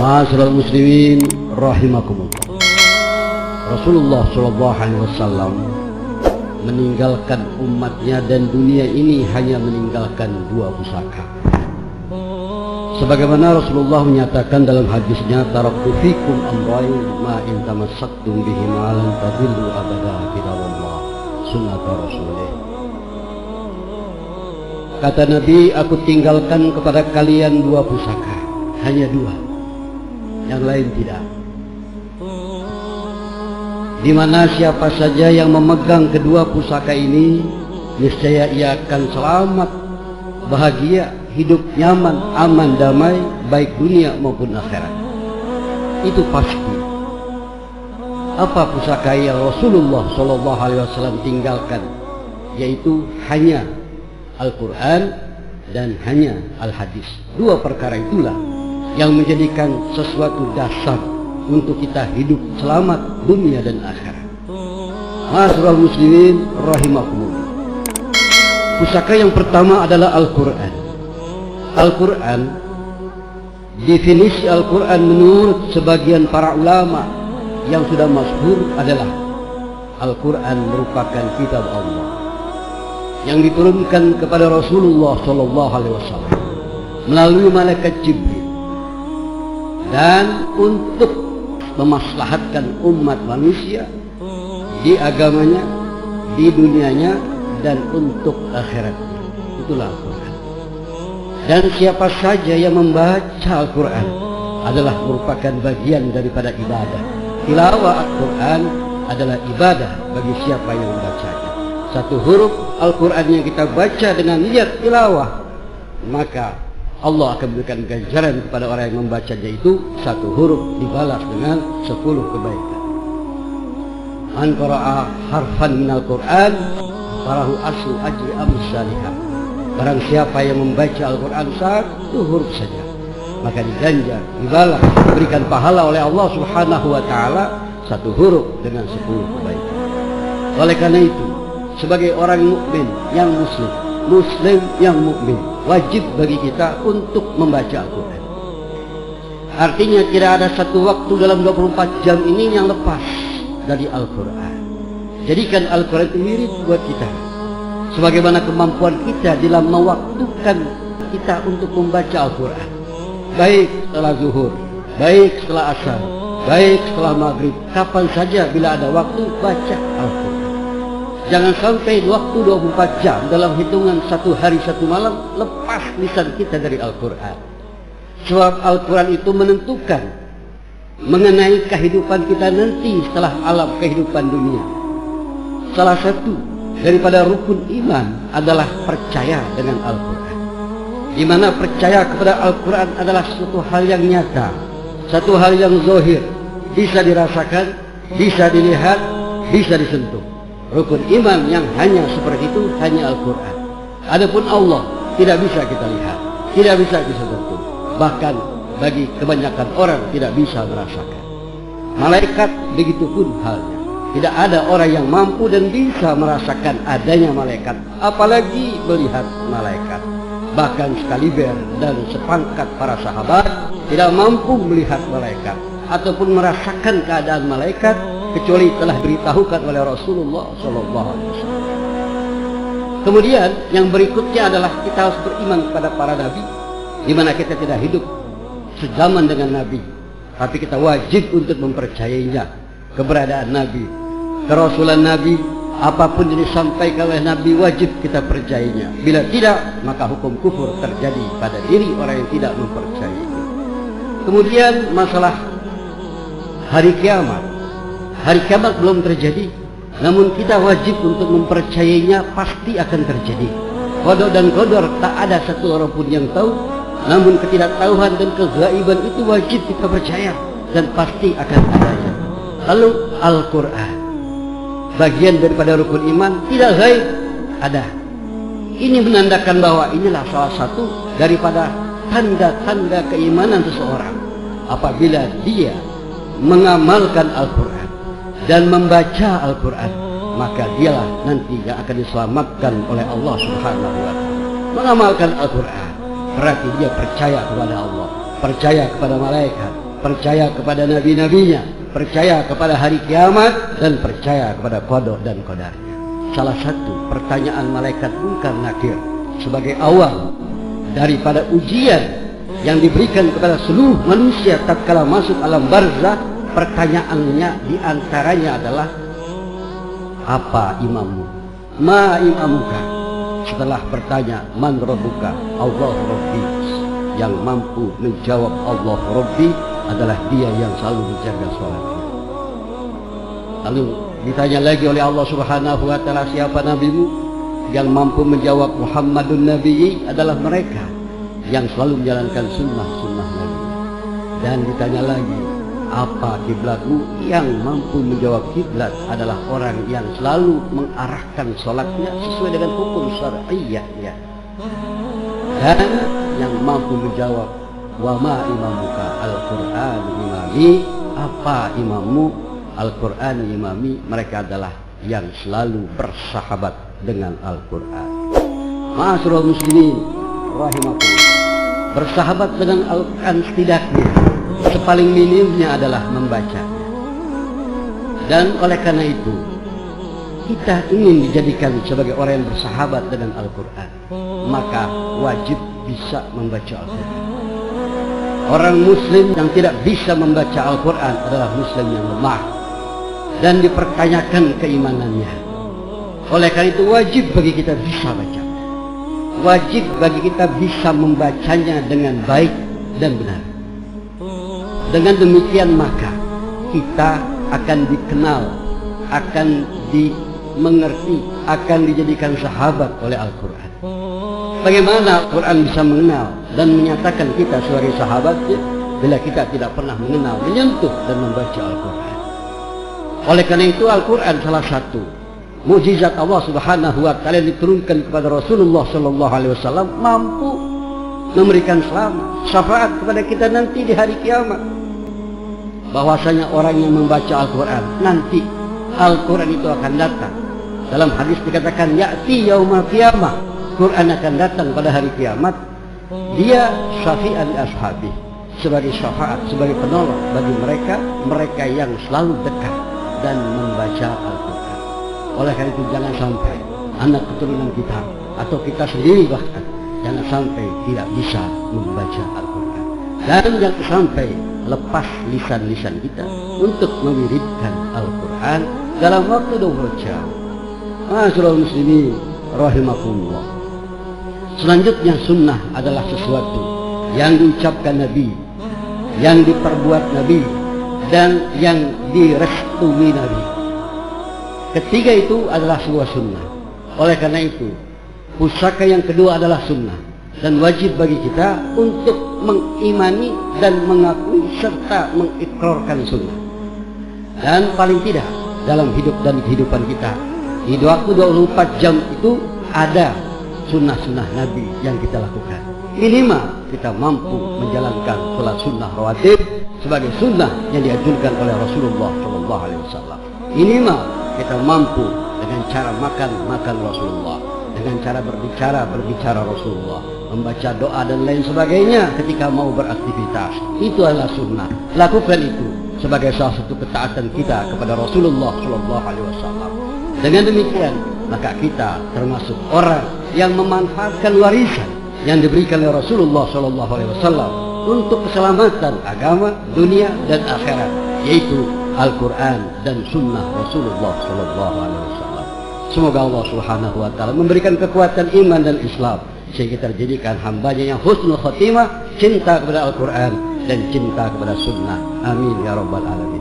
Ma'asyiral muslimin rahimakumullah. Rasulullah sallallahu alaihi wasallam meninggalkan umatnya dan dunia ini hanya meninggalkan dua pusaka. Sebagaimana Rasulullah menyatakan dalam hadisnya, taraktu fikum amrayn ma in tamassaktum bihima lan tadillu abada kitabullah sunnat rasulih. Kata Nabi, aku tinggalkan kepada kalian dua pusaka, hanya dua, yang lain tidak. Di mana siapa saja yang memegang kedua pusaka ini, niscaya ia akan selamat, bahagia, hidup nyaman, aman, damai, baik dunia maupun akhirat. Itu pasti. Apa pusaka yang Rasulullah SAW tinggalkan? Yaitu hanya Al-Quran dan hanya Al-Hadis. Dua perkara itulah yang menjadikan sesuatu dasar untuk kita hidup selamat dunia dan akhirat. Ma'asyiral muslimin rahimakumullah. Pusaka yang pertama adalah Al-Quran. Al-Quran, definisi Al-Quran menurut sebagian para ulama yang sudah masyhur adalah Al-Quran merupakan kitab Allah yang diturunkan kepada Rasulullah SAW melalui malaikat Jibril, dan untuk memaslahatkan umat manusia di agamanya, di dunianya, dan untuk akhiratnya. Itulah Al-Quran. Dan siapa saja yang membaca Al-Quran adalah merupakan bagian daripada ibadah. Tilawah Al-Quran adalah ibadah bagi siapa yang membacanya. Satu huruf Al-Quran yang kita baca dengan niat tilawah, maka Allah akan memberikan ganjaran kepada orang yang membacanya itu satu huruf dibalas dengan 10 kebaikan. Man qara'a harfan minal Qur'an falahu aslu ajri amsalihah. Barang siapa yang membaca Al-Quran satu huruf saja, maka diganjar, dibalas, diberikan pahala oleh Allah Subhanahu wa taala satu huruf dengan 10 kebaikan. Oleh karena itu, sebagai orang mukmin yang muslim, muslim yang mukmin, wajib bagi kita untuk membaca Al-Quran. Artinya tidak ada satu waktu dalam 24 jam ini yang lepas dari Al-Quran. Jadikan Al-Quran itu wirid buat kita, sebagaimana kemampuan kita dalam mewaktukan kita untuk membaca Al-Quran. Baik setelah zuhur, baik setelah asar, baik setelah maghrib, kapan saja bila ada waktu baca Al-Quran. Jangan sampai waktu 24 jam dalam hitungan satu hari satu malam lepas lisan kita dari Al-Quran. Sebab Al-Quran itu menentukan mengenai kehidupan kita nanti setelah alam kehidupan dunia. Salah satu daripada rukun iman adalah percaya dengan Al-Quran, di mana percaya kepada Al-Quran adalah suatu hal yang nyata, satu hal yang zahir, bisa dirasakan, bisa dilihat, bisa disentuh. Rukun iman yang hanya seperti itu hanya Al-Quran. Adapun Allah tidak bisa kita lihat, tidak bisa kita sentuh, bahkan bagi kebanyakan orang tidak bisa merasakan. Malaikat begitu pun halnya. Tidak ada orang yang mampu dan bisa merasakan adanya malaikat, apalagi melihat malaikat. Bahkan sekaliber dan sepangkat para sahabat tidak mampu melihat malaikat ataupun merasakan keadaan malaikat kecuali telah diberitahukan oleh Rasulullah SAW. Kemudian yang berikutnya adalah kita harus beriman kepada para nabi, di mana kita tidak hidup sezaman dengan nabi, tapi kita wajib untuk mempercayainya, keberadaan nabi, kerasulan nabi, apapun yang disampaikan oleh nabi wajib kita percayainya. Bila tidak, maka hukum kufur terjadi pada diri orang yang tidak mempercayainya. Kemudian masalah hari kiamat. Hari kiamat belum terjadi, namun kita wajib untuk mempercayainya, pasti akan terjadi. Qada dan qadar tak ada satu orang pun yang tahu, namun ketidaktahuan dan kegaiban itu wajib kita percaya dan pasti akan adanya. Lalu Al-Quran, bagian daripada rukun iman, tidak gaib, ada. Ini menandakan bahwa inilah salah satu daripada tanda-tanda keimanan seseorang. Apabila dia mengamalkan Al-Quran dan membaca Al-Quran, maka dialah nanti yang akan diselamatkan oleh Allah Subhanahu wa ta'ala. Mengamalkan Al-Quran berarti dia percaya kepada Allah, percaya kepada malaikat, percaya kepada nabi-nabinya, percaya kepada hari kiamat, dan percaya kepada qada dan qadarnya. Salah satu pertanyaan malaikat Munkar Nakir sebagai awal daripada ujian yang diberikan kepada seluruh manusia tatkala masuk alam barzah, pertanyaannya diantaranya adalah, apa imammu? Ma imamuka? Setelah bertanya, man rabbuka? Allah Rabbi. Yang mampu menjawab Allah Rabbi adalah dia yang selalu menjaga sholatnya. Lalu ditanya lagi oleh Allah Subhanahu wa ta'ala, siapa nabimu? Yang mampu menjawab Muhammadun Nabi adalah mereka yang selalu menjalankan sunnah-sunnah Nabi. Dan ditanya lagi, apa kiblatmu? Yang mampu menjawab kiblat adalah orang yang selalu mengarahkan sholatnya sesuai dengan hukum syar'iyyahnya. Dan yang mampu menjawab, wa ma imamuka? Al-Quran imami. Apa imammu? Al-Quran imami. Mereka adalah yang selalu bersahabat dengan Al-Quran. Ma'asyiral muslimin rahimakumullah, bersahabat dengan Al-Quran setidaknya sepaling minimnya adalah membacanya. Dan oleh karena itu kita ingin dijadikan sebagai orang yang bersahabat dengan Al-Quran, maka wajib bisa membaca Al-Quran. Orang muslim yang tidak bisa membaca Al-Quran adalah muslim yang lemah dan dipertanyakan keimanannya. Oleh karena itu wajib bagi kita bisa baca, wajib bagi kita bisa membacanya dengan baik dan benar. Dengan demikian maka kita akan dikenal, akan dimengerti, akan dijadikan sahabat oleh Al-Quran. Bagaimana Al-Quran bisa mengenal dan menyatakan kita sebagai sahabatnya bila kita tidak pernah mengenal, menyentuh dan membaca Al-Quran? Oleh karena itu Al-Quran salah satu mukjizat Allah Subhanahu wa ta'ala yang diturunkan kepada Rasulullah sallallahu alaihi wasallam, mampu memberikan selamat, syafaat kepada kita nanti di hari kiamat. Bahwasanya orang yang membaca Al-Quran nanti Al-Quran itu akan datang. Dalam hadis dikatakan ya'ti yaumul qiyamah, Quran akan datang pada hari kiamat. Dia syafi'an li ashabi, sebagai syafaat, sebagai penolong bagi mereka yang selalu dekat dan membaca Al-Quran. Oleh karena itu jangan sampai anak keturunan kita atau kita sendiri bahkan jangan sampai tidak bisa membaca Al-Quran. Dan jangan sampai lepas lisan-lisan kita untuk mewiridkan Al-Quran dalam waktu 24 jam. Ma'asyiral muslimin rahimakumullah. Selanjutnya sunnah adalah sesuatu yang diucapkan Nabi, yang diperbuat Nabi, dan yang direstui Nabi. Ketiga itu adalah sebuah sunnah. Oleh karena itu pusaka yang kedua adalah sunnah, dan wajib bagi kita untuk mengimani dan mengakui serta mengikrarkan sunnah. Dan paling tidak dalam hidup dan kehidupan kita di waktu 24 jam itu ada sunnah-sunnah Nabi yang kita lakukan. Minimal kita mampu menjalankan sholat sunnah rawatib sebagai sunnah yang dianjurkan oleh Rasulullah SAW. Minimal kita mampu dengan cara makan Rasulullah, dengan cara berbicara Rasulullah, membaca doa dan lain sebagainya ketika mau beraktivitas. Itu adalah sunnah. Lakukan itu sebagai salah satu ketaatan kita kepada Rasulullah SAW. Dengan demikian maka kita termasuk orang yang memanfaatkan warisan yang diberikan oleh Rasulullah SAW untuk keselamatan agama, dunia dan akhirat, yaitu Al-Quran dan Sunnah Rasulullah SAW. Semoga Allah Subhanahu wa ta'ala memberikan kekuatan iman dan Islam sehingga kita dijadikan hambanya yang husnul khotimah, cinta kepada Al-Quran dan cinta kepada Sunnah. Amin ya rabbal alamin.